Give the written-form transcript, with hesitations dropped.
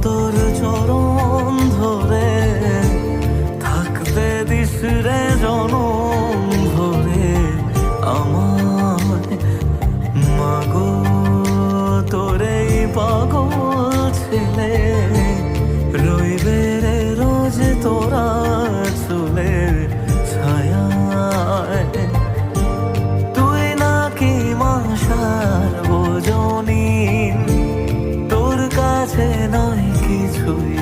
তোর চরণ ধরে থাকতে দিস রে জনম ভরে আমায়। মাগো তোরে পাগল ছেলে রইবে রে রোজ তোরা চুলের ছায়ায়। তুই নাকি মাসার বোঝনি, তোর কাছে নয় কিছুই